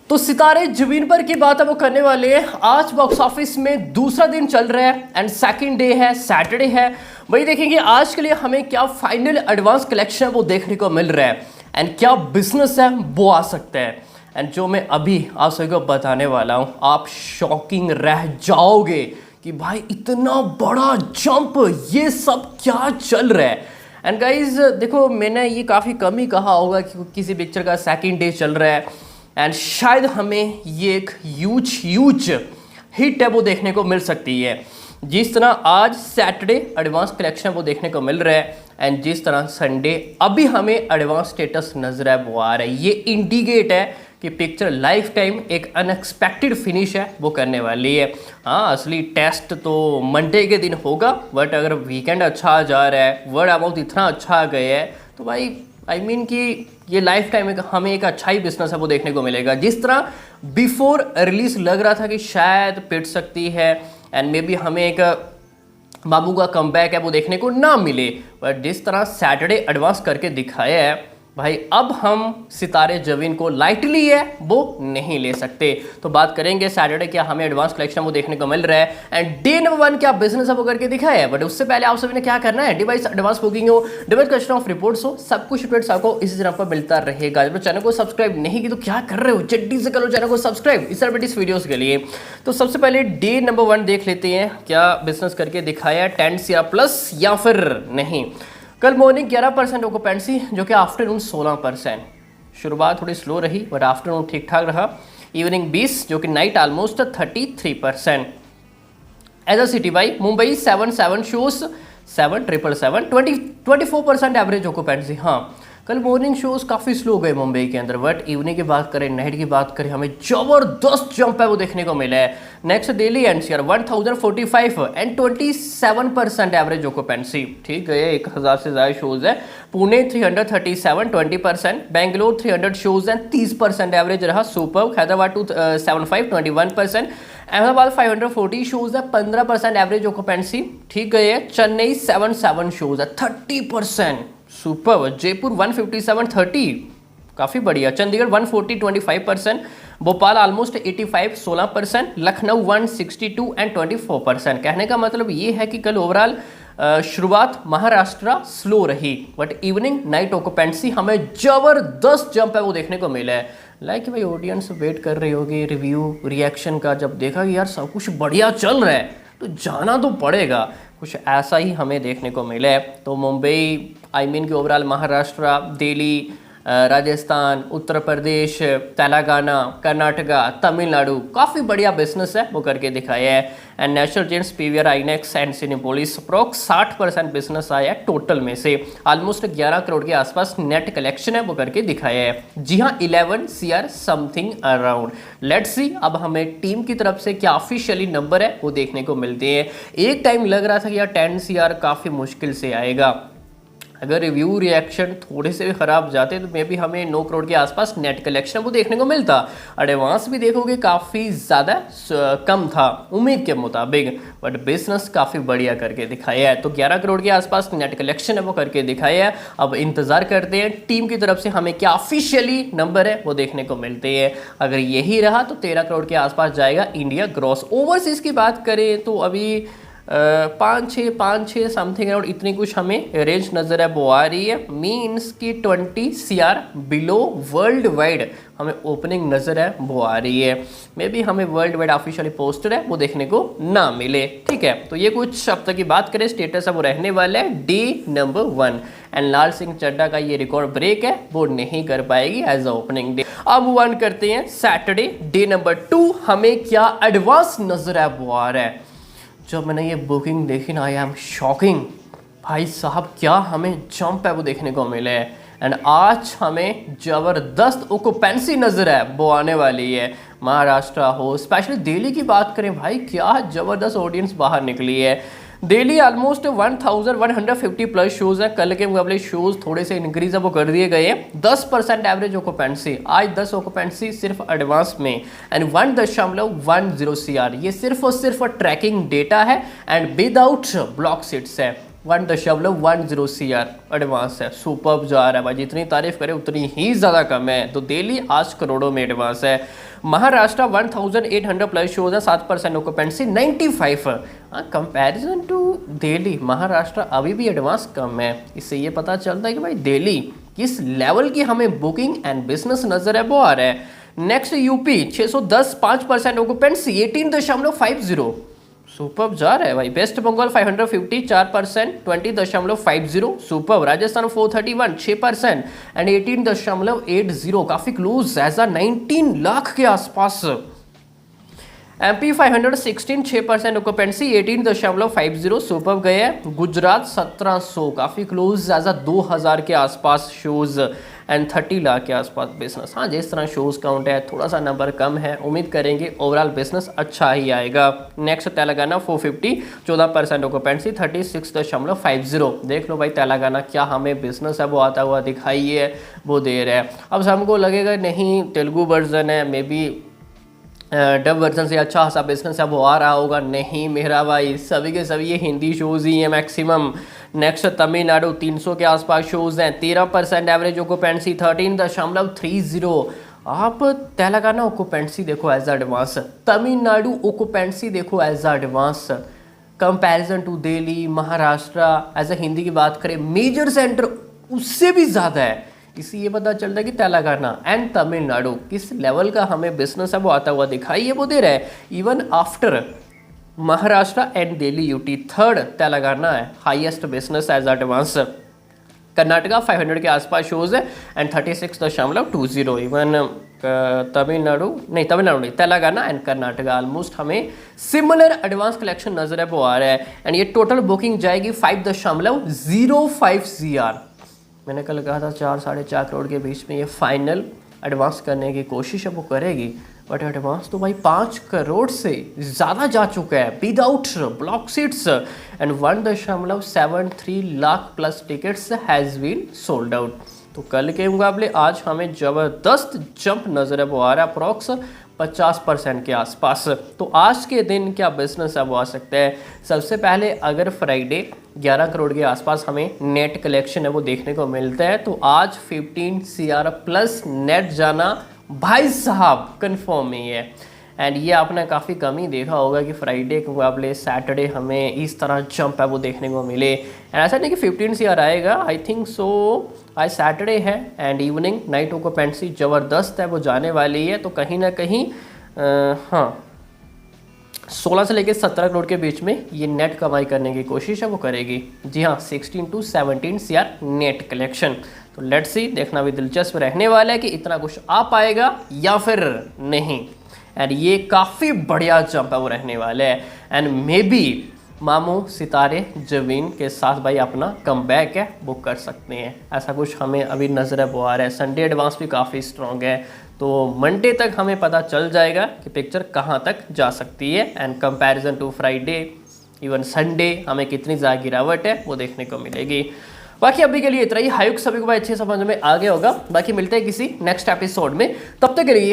तो सितारे जमीन पर की बात है वो करने वाले हैं। आज बॉक्स ऑफिस में दूसरा दिन चल रहा है एंड सेकंड डे है, सैटरडे है। वही देखेंगे आज के लिए हमें क्या फाइनल एडवांस कलेक्शन है वो देखने को मिल रहा है एंड क्या बिजनेस है वो आ सकता है। एंड जो मैं अभी आप सभी को बताने वाला हूँ, आप शॉकिंग रह जाओगे कि भाई इतना बड़ा जंप, ये सब क्या चल रहा है। एंड गाइज देखो, मैंने ये काफ़ी कम ही कहा होगा कि किसी पिक्चर का सेकंड डे चल रहा है एंड शायद हमें ये एक ह्यूज हिट है वो देखने को मिल सकती है। जिस तरह आज सैटरडे एडवांस कलेक्शन वो देखने को मिल रहा है एंड जिस तरह संडे अभी हमें एडवांस स्टेटस नजर है वो आ रहा है, ये इंडिकेट है कि पिक्चर लाइफ टाइम एक अनएक्सपेक्टेड फिनिश है वो करने वाली है। हाँ, असली टेस्ट तो मंडे के दिन होगा, बट अगर वीकेंड अच्छा जा रहा है, वर्ड अमाउंट इतना अच्छा आ गया है, तो भाई आई मीन कि ये लाइफ टाइम हमें एक अच्छा ही बिजनेस है वो देखने को मिलेगा। जिस तरह बिफोर रिलीज लग रहा था कि शायद पिट सकती है एंड मे बी हमें एक बाबू का कमबैक है वो देखने को ना मिले, बट जिस तरह सैटरडे एडवांस करके दिखाया है भाई, अब हम सितारे जमीन को लाइटली है वो नहीं ले सकते। तो बात करेंगे सैटरडे क्या हमें एडवांस कलेक्शन वो देखने को मिल रहा है एंड डे नंबर 1 क्या बिजनेस है वो करके दिखाया है। बट उससे पहले आप सभी ने क्या करना है, डिवाइस एडवांस बुकिंग हो, डिवाइस कस्टम ऑफ रिपोर्ट्स हो, सब कुछ अपडेट्स आपको इसी तरह पर मिलता रहेगा। जब चैनल को सब्सक्राइब नहीं की तो क्या कर रहे हो, जल्दी से करो चैनल को सब्सक्राइब इस अपडेट्स वीडियोस के लिए। तो सबसे पहले डे नंबर 1 देख लेते हैं क्या बिजनेस करके दिखाया है, 10 CR प्लस या फिर नहीं। कल मॉर्निंग 11% ऑक्यूपेंसी जो कि आफ्टरनून 16%। शुरुआत थोड़ी स्लो रही बट आफ्टरनून ठीक ठाक रहा। इवनिंग 20 जो कि night almost 33%। As a city wise Mumbai 7 shows 7 24% average occupancy. हाँ, कल मॉर्निंग शोज काफ़ी स्लो गए मुंबई के अंदर, बट इवनिंग की बात करें, नाइट की बात करें, हमें जबरदस्त जंप है वो देखने को मिला है। Next Delhi NCR 1045 and 27% average occupancy, ठीक है, 1000 से ज़्यादा शोज है। Pune 337 20%, Bangalore 300 shows and 30% average रहा, सुपर। हैदराबाद 275 21%, अहमदाबाद 540 शोज है 15% एवरेज ऑक्यूपेंसी, ठीक है। चेन्नई 77 शोज है 30%, सुपर। जयपुर 157 30, काफ़ी बढ़िया। Chandigarh 140 25%, Bhopal almost 85 16%, Lucknow 162 and 24%। कहने का मतलब ये है कि कल ओवरऑल शुरुआत महाराष्ट्र स्लो रही, बट इवनिंग नाइट ऑक्यूपेंसी हमें जबरदस्त जंप है वो देखने को मिला है। लाइक भाई ऑडियंस वेट कर रही होगी रिव्यू रिएक्शन का, जब देखा कि यार सब कुछ बढ़िया चल रहा है तो जाना तो पड़ेगा। कुछ ऐसा ही हमें देखने को मिला है। तो मुंबई आई मीन कि ओवरऑल महाराष्ट्र, दिल्ली, राजस्थान, उत्तर प्रदेश, तेलंगाना, कर्नाटका, तमिलनाडु काफ़ी बढ़िया बिजनेस है वो करके दिखाया है। And national chains PVR INOX and Cinepolis approx 60% business आया है टोटल में से। ऑलमोस्ट 11 करोड़ के आसपास नेट कलेक्शन है वो करके दिखाया है। जी हाँ, 11 CR something around. Let's see अब हमें टीम की तरफ से क्या ऑफिशियली नंबर है वो देखने को मिलते हैं। एक टाइम लग रहा था कि यार 10 CR काफ़ी मुश्किल से आएगा, अगर रिव्यू रिएक्शन थोड़े से भी खराब जाते तो मे बी हमें 9 करोड़ के आसपास नेट कलेक्शन वो देखने को मिलता। एडवांस भी देखोगे काफ़ी ज़्यादा कम था उम्मीद के मुताबिक, बट बिजनेस काफ़ी बढ़िया करके दिखाया है। तो 11 करोड़ के आसपास नेट कलेक्शन है वो करके दिखाया है। अब इंतज़ार करते हैं टीम की तरफ से हमें क्या ऑफिशियली नंबर है वो देखने को मिलते हैं। अगर यही रहा तो 13 करोड़ के आसपास जाएगा इंडिया ग्रॉस। ओवरसीज़ की बात करें तो अभी 5-6 समथिंग अराउंड इतनी कुछ हमें रेंज नज़र है वो आ रही है। मीन्स की 20 CR बिलो वर्ल्ड वाइड हमें ओपनिंग नज़र है वो आ रही है। मे बी हमें वर्ल्ड वाइड ऑफिशियली पोस्टेड है वो देखने को ना मिले, ठीक है। तो ये कुछ अब तक की बात करें, स्टेटस है वो रहने वाला है डे नंबर 1 एंड लाल सिंह चड्ढा का ये रिकॉर्ड ब्रेक है वो नहीं कर पाएगी एज अ ओपनिंग डे। अब मूव ऑन करते हैं सैटरडे डे नंबर 2, हमें क्या एडवांस नज़र है वो आ रहा है। जब मैंने ये बुकिंग देखी ना, आई एम शॉकिंग भाई साहब, क्या हमें जंप है वो देखने को मिले है। एंड आज हमें ज़बरदस्त ऑक्यूपेंसी नज़र है वो आने वाली है। महाराष्ट्र हो, स्पेशली दिल्ली की बात करें भाई, क्या ज़बरदस्त ऑडियंस बाहर निकली है। दिल्ली ऑलमोस्ट 1150 प्लस शोज़ हैं, कल के मुकाबले शोज़ थोड़े से इंक्रीज वो कर दिए गए हैं। 10% एवरेज ऑक्यूपेंसी, आज 10 ऑक्यूपेंसी सिर्फ एडवांस में एंड 1.10 CR, ये सिर्फ और सिर्फ ट्रैकिंग डेटा है एंड विदाउट ब्लॉक सीट्स है। 1.10 CR एडवांस है, सुपर जा रहा है भाई, जितनी तारीफ करें उतनी ही ज़्यादा कम है। तो दिल्ली आज करोड़ों में एडवांस है। महाराष्ट्र 1800 प्लस शोज है, 7% occupancy, 95। Comparison to Delhi Maharashtra अभी भी एडवांस कम है। इससे ये पता चलता है कि भाई दिल्ली किस लेवल की हमें बुकिंग एंड बिजनेस नजर है वो आ रहा है। नेक्स्ट यूपी 610, 5% ऑक्यूपेंसी, 18.50, सुपर जा रहा है भाई। वेस्ट बंगाल 550, 4%, 20.50, सुपर। राजस्थान 431, 6% एंड 18.80, काफी क्लोज, ऐसा 19 लाख के आसपास। MP 516, 6% ऑक्यूपेंसी, 18.50, सुपर गए हैं। गुजरात 1700, काफ़ी क्लोज, एज 2000 के आसपास शोज़ एंड 30 लाख के आसपास बिजनेस। हाँ, जिस तरह शोज़ काउंट है थोड़ा सा नंबर कम है, उम्मीद करेंगे ओवरऑल बिजनेस अच्छा ही आएगा। Next Telangana 450, 14% occupancy, 36.50। देख लो भाई तेलंगाना क्या हमें बिजनेस है वो आता हुआ दिखाई है, वो दे रहा है। अब हमको लगेगा नहीं तेलुगु वर्जन है, मे बी डब वर्जन से अच्छा खासा बिजनेस है वो आ रहा होगा। नहीं मेरा भाई, सभी के सभी ये हिंदी शोज़ ही हैं मैक्सिमम। नेक्स्ट तमिलनाडु 300 के आसपास शोज़ हैं, 13% एवरेज ऑक्यूपेंसी, 13.30। आप तेलंगाना ऑक्यूपेंसी देखो एज एडवांस, तमिलनाडु ऑक्यूपेंसी देखो as advance, comparison to Delhi Maharashtra. As a Hindi की बात करें मेजर सेंटर उससे भी ज़्यादा है। इससे ये पता चलता है कि तेलंगाना एंड तमिलनाडु किस लेवल का हमें बिजनेस है वो आता हुआ दिखाई है वो दे रहा है। Even after Maharashtra and Delhi UT, third Telangana है highest business as advance. Karnataka 500 के आसपास शोज़ है एंड 36.20। इवन तमिलनाडु नहीं, तेलंगाना एंड कर्नाटका ऑलमोस्ट हमें सिमिलर एडवांस कलेक्शन नजर है वो आ रहा है। एंड ये टोटल बुकिंग जाएगी 5.05 CR। मैंने कल कहा था 4 साढ़े 4 करोड़ के बीच में ये फाइनल एडवांस करने की कोशिश है वो करेगी, बट एडवांस तो भाई 5 करोड़ से ज़्यादा जा चुका है without block seats and 1.73 lakh plus tickets has been sold out. तो कल के मुकाबले आज हमें ज़बरदस्त जंप नज़र है वो आ रहा है, अप्रॉक्स 50% के आसपास। तो आज के दिन क्या बिजनेस है वो आ सकता है। सबसे पहले अगर फ्राइडे 11 करोड़ के आसपास हमें नेट कलेक्शन है वो देखने को मिलता है, तो आज 15 CR प्लस नेट जाना भाई साहब कंफर्म ही है। एंड ये आपने काफ़ी कम ही देखा होगा कि फ्राइडे के मुकाबले सैटरडे हमें इस तरह जंप है वो देखने को मिले। एंड ऐसा नहीं कि 15 CR आएगा, आई थिंक सो आज सैटरडे है एंड इवनिंग नाइट ऑक्यूपेंसी ज़बरदस्त है वो जाने वाली है। तो कहीं ना कहीं हाँ 16 से लेकर 17 करोड़ के बीच में ये नेट कमाई करने की कोशिश है वो करेगी। जी हाँ, 16 to 17 CR नेट कलेक्शन। तो लेट्स सी, देखना भी दिलचस्प रहने वाला है कि इतना कुछ आ पाएगा या फिर नहीं। एंड ये काफ़ी बढ़िया जंप है वो रहने वाला है। एंड मे बी मामू सितारे जमीन के साथ भाई अपना कमबैक है वो कर सकते हैं, ऐसा कुछ हमें अभी नज़र है वो आ रहा है। संडे एडवांस भी काफ़ी स्ट्रॉन्ग है, तो मंडे तक हमें पता चल जाएगा कि पिक्चर कहाँ तक जा सकती है। And comparison to Friday even Sunday हमें कितनी ज़्यादा गिरावट है वो देखने को मिलेगी। बाकी अभी के लिए इतना ही। हायुक सभी को भाई अच्छे समझ में आ गया होगा। बाकी मिलते हैं किसी नेक्स्ट एपिसोड में, तब तक के लिए